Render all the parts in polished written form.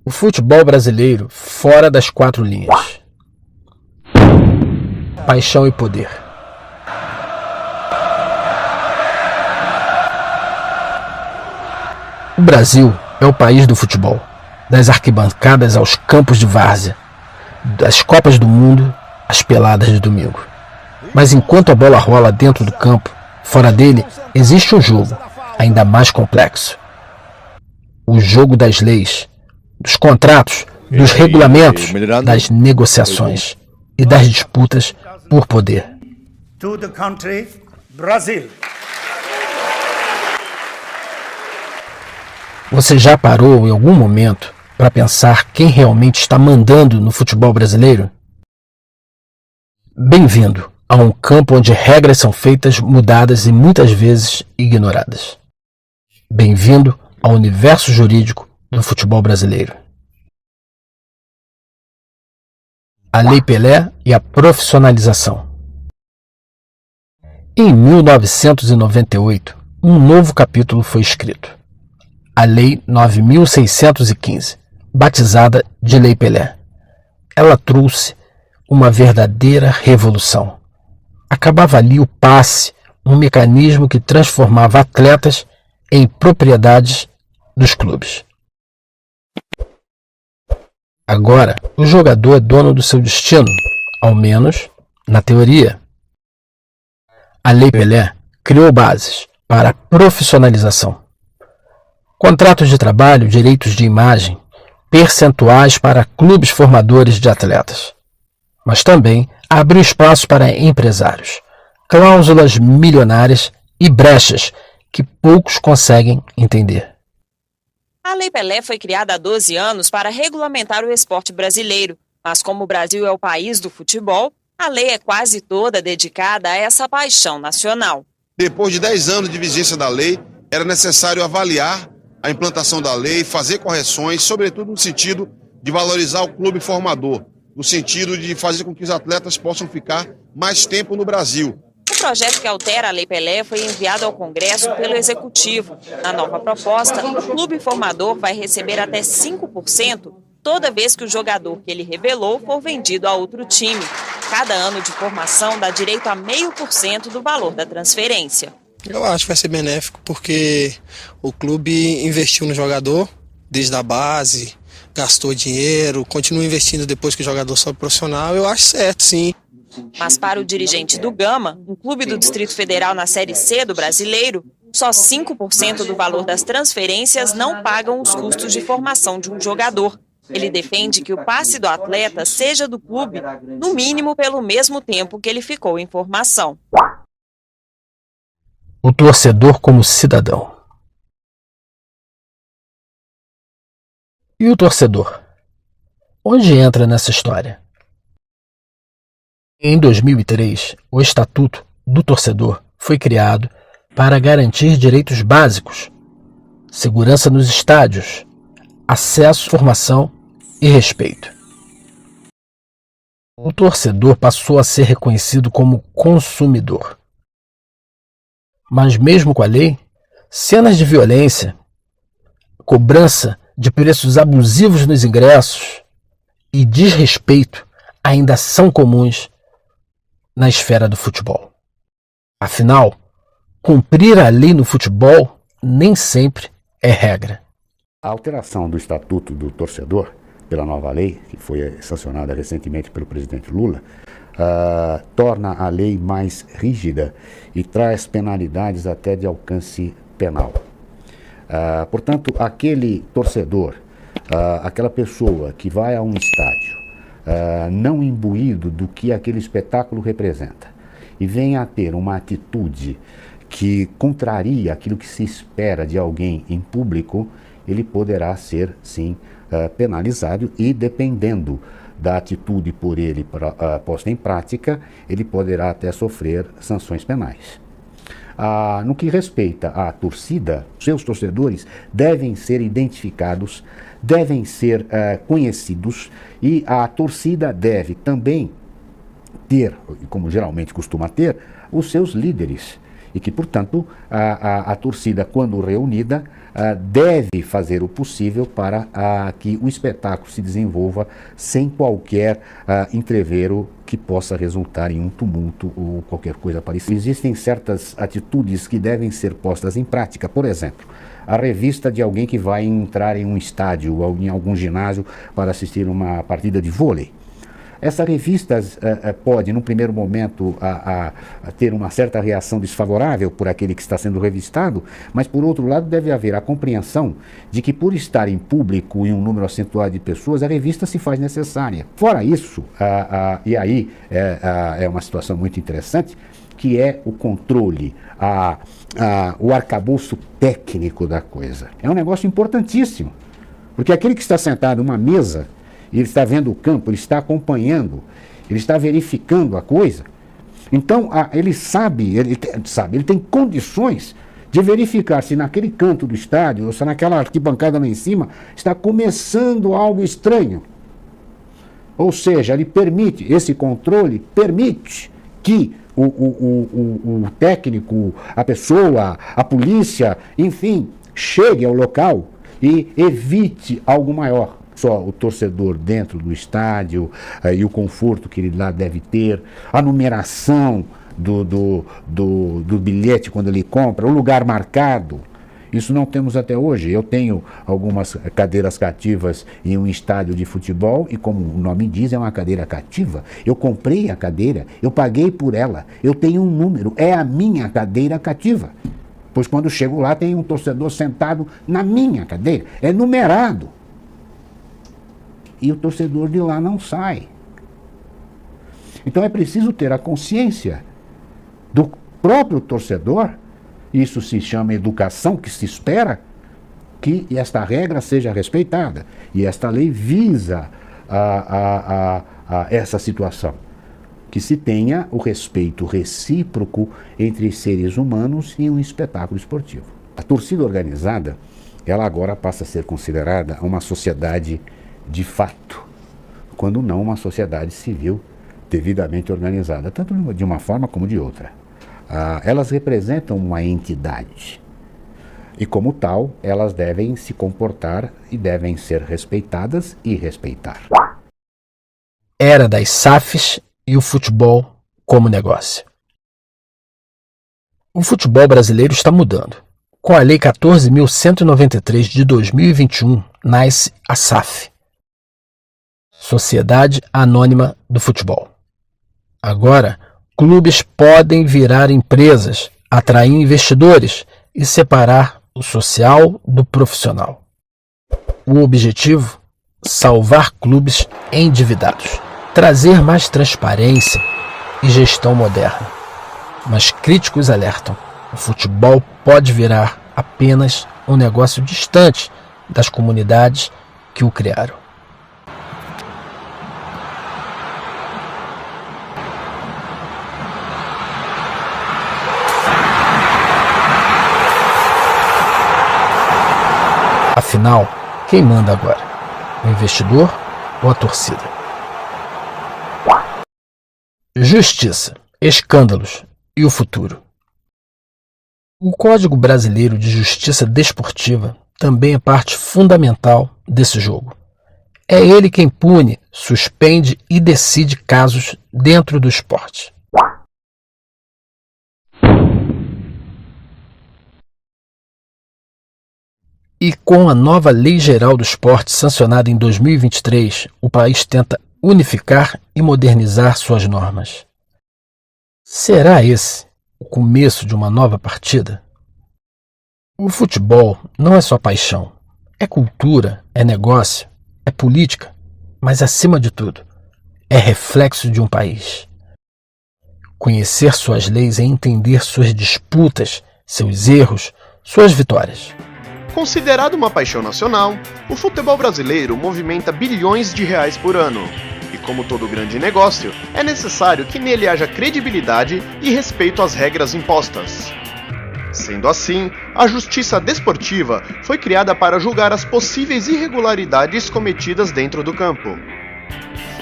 O futebol brasileiro fora das quatro linhas. Paixão e poder. O Brasil é o país do futebol, das arquibancadas aos campos de várzea, das Copas do Mundo às peladas de domingo. Mas enquanto a bola rola dentro do campo, fora dele existe um jogo ainda mais complexo. O jogo das leis, dos contratos, dos regulamentos, das negociações e das disputas por poder. To the country, Brazil. Você já parou em algum momento para pensar quem realmente está mandando no futebol brasileiro? Bem-vindo a um campo onde regras são feitas, mudadas e muitas vezes ignoradas. Bem-vindo ao universo jurídico do futebol brasileiro. A Lei Pelé e a profissionalização. Em 1998, um novo capítulo foi escrito. A Lei 9.615, batizada de Lei Pelé. Ela trouxe uma verdadeira revolução. Acabava ali o passe, um mecanismo que transformava atletas em propriedades dos clubes. Agora, o jogador é dono do seu destino, ao menos na teoria. A Lei Pelé criou bases para a profissionalização. Contratos de trabalho, direitos de imagem, percentuais para clubes formadores de atletas. Mas também abriu espaço para empresários, cláusulas milionárias e brechas que poucos conseguem entender. A Lei Pelé foi criada há 12 anos para regulamentar o esporte brasileiro, mas como o Brasil é o país do futebol, a lei é quase toda dedicada a essa paixão nacional. Depois de 10 anos de vigência da lei, era necessário avaliar a implantação da lei, fazer correções, sobretudo no sentido de valorizar o clube formador, no sentido de fazer com que os atletas possam ficar mais tempo no Brasil. O projeto que altera a Lei Pelé foi enviado ao Congresso pelo Executivo. Na nova proposta, o clube formador vai receber até 5% toda vez que o jogador que ele revelou for vendido a outro time. Cada ano de formação dá direito a 0,5% do valor da transferência. Eu acho que vai ser benéfico porque o clube investiu no jogador desde a base, gastou dinheiro, continua investindo depois que o jogador sobe profissional. Eu acho certo, sim. Mas para o dirigente do Gama, um clube do Distrito Federal na Série C do Brasileiro, só 5% do valor das transferências não pagam os custos de formação de um jogador. Ele defende que o passe do atleta seja do clube, no mínimo pelo mesmo tempo que ele ficou em formação. O torcedor como cidadão. E o torcedor? Onde entra nessa história? Em 2003, o Estatuto do Torcedor foi criado para garantir direitos básicos, segurança nos estádios, acesso, formação e respeito. O torcedor passou a ser reconhecido como consumidor. Mas mesmo com a lei, cenas de violência, cobrança de preços abusivos nos ingressos e desrespeito ainda são comuns na esfera do futebol. Afinal, cumprir a lei no futebol nem sempre é regra. A alteração do Estatuto do Torcedor pela nova lei, que foi sancionada recentemente pelo presidente Lula, torna a lei mais rígida e traz penalidades até de alcance penal. Portanto, aquele torcedor, aquela pessoa que vai a um estádio, não imbuído do que aquele espetáculo representa e venha a ter uma atitude que contraria aquilo que se espera de alguém em público, ele poderá ser, sim, penalizado e, dependendo da atitude por ele posta em prática, ele poderá até sofrer sanções penais. No que respeita à torcida, seus torcedores devem ser identificados, devem ser conhecidos e a torcida deve também ter, como geralmente costuma ter, os seus líderes. e que, portanto, a torcida, quando reunida, deve fazer o possível para que o espetáculo se desenvolva sem qualquer entrevero que possa resultar em um tumulto ou qualquer coisa parecida. Existem certas atitudes que devem ser postas em prática. Por exemplo, a revista de alguém que vai entrar em um estádio ou em algum ginásio para assistir uma partida de vôlei. Essa revista pode, num primeiro momento, ter uma certa reação desfavorável por aquele que está sendo revistado, mas, por outro lado, deve haver a compreensão de que, por estar em público, em um número acentuado de pessoas, a revista se faz necessária. Fora isso, e aí é uma situação muito interessante, que é o controle, o arcabouço técnico da coisa. É um negócio importantíssimo, porque aquele que está sentado numa mesa, ele está vendo o campo, ele está acompanhando, ele está verificando a coisa. Então, ele tem condições de verificar se naquele canto do estádio, ou se naquela arquibancada lá em cima, está começando algo estranho. Ou seja, esse controle permite que o técnico, a pessoa, a polícia, enfim, chegue ao local e evite algo maior. Só o torcedor dentro do estádio e o conforto que ele lá deve ter, a numeração do bilhete quando ele compra, o lugar marcado. Isso não temos até hoje. Eu tenho algumas cadeiras cativas em um estádio de futebol e, como o nome diz, é uma cadeira cativa. Eu comprei a cadeira, eu paguei por ela, eu tenho um número, é a minha cadeira cativa. Pois quando chego lá tem um torcedor sentado na minha cadeira, é numerado. E o torcedor de lá não sai. Então é preciso ter a consciência do próprio torcedor, isso se chama educação, que se espera que esta regra seja respeitada. E esta lei visa essa situação, que se tenha o respeito recíproco entre seres humanos e um espetáculo esportivo. A torcida organizada, ela agora passa a ser considerada uma sociedade de fato, quando não uma sociedade civil devidamente organizada, tanto de uma forma como de outra. Elas representam uma entidade e, como tal, elas devem se comportar e devem ser respeitadas e respeitar. Era das SAFs e o futebol como negócio. O futebol brasileiro está mudando. Com a Lei 14.193 de 2021, nasce a SAF, Sociedade Anônima do Futebol. Agora, clubes podem virar empresas, atrair investidores e separar o social do profissional. O objetivo? Salvar clubes endividados, trazer mais transparência e gestão moderna. Mas críticos alertam: o futebol pode virar apenas um negócio distante das comunidades que o criaram. Afinal, quem manda agora? O investidor ou a torcida? Justiça, escândalos e o futuro. O Código Brasileiro de Justiça Desportiva também é parte fundamental desse jogo. É ele quem pune, suspende e decide casos dentro do esporte. E com a nova Lei Geral do Esporte sancionada em 2023, o país tenta unificar e modernizar suas normas. Será esse o começo de uma nova partida? O futebol não é só paixão, é cultura, é negócio, é política, mas acima de tudo, é reflexo de um país. Conhecer suas leis é entender suas disputas, seus erros, suas vitórias. Considerado uma paixão nacional, o futebol brasileiro movimenta bilhões de reais por ano. E como todo grande negócio, é necessário que nele haja credibilidade e respeito às regras impostas. Sendo assim, a Justiça Desportiva foi criada para julgar as possíveis irregularidades cometidas dentro do campo.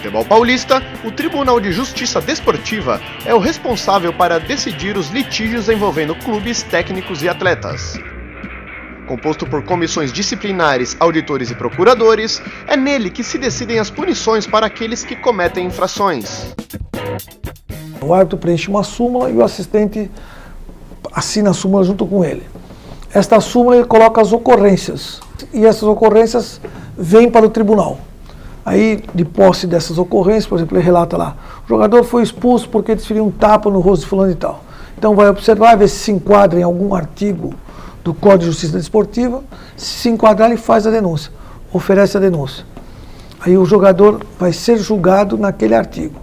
futebol paulista, o Tribunal de Justiça Desportiva é o responsável para decidir os litígios envolvendo clubes, técnicos e atletas. Composto por comissões disciplinares, auditores e procuradores, é nele que se decidem as punições para aqueles que cometem infrações. O árbitro preenche uma súmula e o assistente assina a súmula junto com ele. Esta súmula ele coloca as ocorrências e essas ocorrências vêm para o tribunal. Aí, de posse dessas ocorrências, por exemplo, ele relata lá, o jogador foi expulso porque desferiu um tapa no rosto de fulano e tal. Então vai observar, ver se se enquadra em algum artigo do Código de Justiça Desportiva. Se enquadrar, ele faz a denúncia, oferece a denúncia. Aí o jogador vai ser julgado naquele artigo.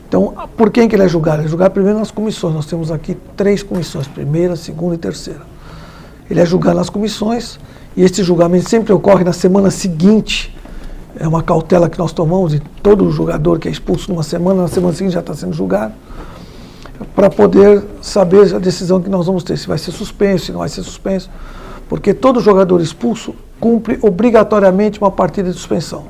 Então, por quem que ele é julgado? Ele é julgado primeiro nas comissões. Nós temos aqui 3 comissões, primeira, segunda e terceira. Ele é julgado nas comissões e este julgamento sempre ocorre na semana seguinte. É uma cautela que nós tomamos de todo jogador que é expulso numa semana, na semana seguinte já está sendo julgado, para poder saber a decisão que nós vamos ter, se vai ser suspenso, se não vai ser suspenso, porque todo jogador expulso cumpre obrigatoriamente uma partida de suspensão.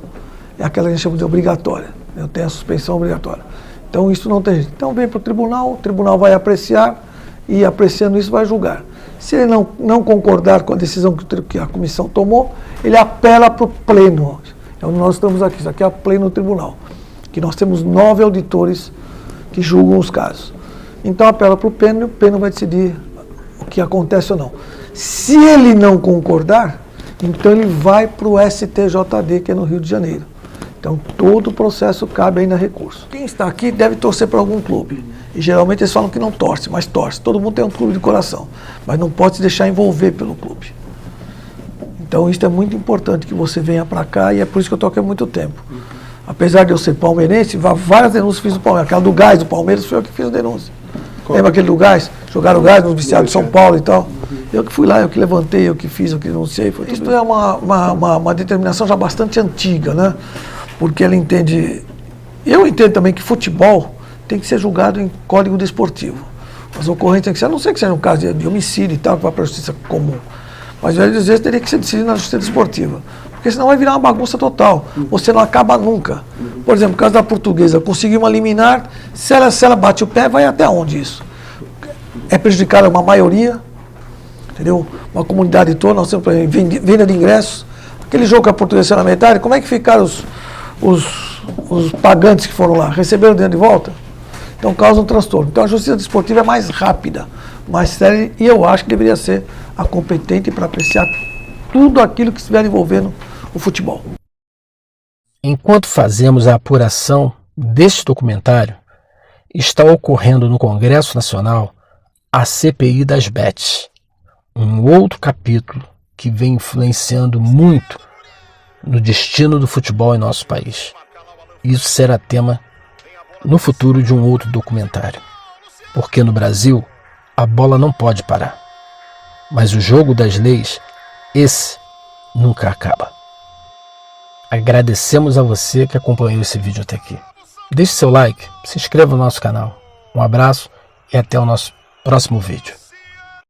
É aquela que a gente chama de obrigatória. Eu tenho a suspensão obrigatória. Então isso não tem jeito. Então vem para o tribunal vai apreciar e apreciando isso vai julgar. Se ele não concordar com a decisão que a comissão tomou, ele apela para o pleno. É onde nós estamos aqui, isso aqui é o pleno tribunal, que nós temos 9 auditores que julgam os casos. Então apela para o pleno e o pleno vai decidir o que acontece ou não. Se ele não concordar, então ele vai para o STJD, que é no Rio de Janeiro. Então todo o processo cabe ainda recurso. Quem está aqui deve torcer para algum clube. E geralmente eles falam que não torce, mas torce. Todo mundo tem um clube de coração, mas não pode se deixar envolver pelo clube. Então isso é muito importante que você venha para cá e é por isso que eu estou aqui há muito tempo. Apesar de eu ser palmeirense, várias denúncias fiz do Palmeiras. Aquela do gás do Palmeiras foi eu que fiz a denúncia. Lembra aquele do gás? Jogaram gás nos viciados de São Paulo e tal. Eu que fui lá, eu que levantei, eu que fiz, eu que denunciei. Isso é uma determinação já bastante antiga, né? Porque ela entende... Eu entendo também que futebol tem que ser julgado em código desportivo. As ocorrências têm que ser, a não ser que seja um caso de homicídio e tal, que vai para a justiça comum. Mas às vezes teria que ser decidido na justiça desportiva. Porque senão vai virar uma bagunça total. Você não acaba nunca. Por exemplo, no caso da Portuguesa, conseguiu uma liminar, se ela bate o pé, vai até onde isso? É prejudicada uma maioria, entendeu? Uma comunidade toda, nós temos venda de ingressos. Aquele jogo que a Portuguesa saiu na metade, como é que ficaram os pagantes que foram lá? Receberam dinheiro de volta? Então causa um transtorno. Então a justiça desportiva é mais rápida, mais séria, e eu acho que deveria ser a competente para apreciar tudo aquilo que estiver envolvendo o futebol. Enquanto fazemos a apuração deste documentário, está ocorrendo no Congresso Nacional a CPI das bets, um outro capítulo que vem influenciando muito no destino do futebol em nosso país. Isso será tema no futuro de um outro documentário, porque no Brasil a bola não pode parar, mas o jogo das leis, esse nunca acaba. Agradecemos a você que acompanhou esse vídeo até aqui. Deixe seu like, se inscreva no nosso canal. Um abraço e até o nosso próximo vídeo.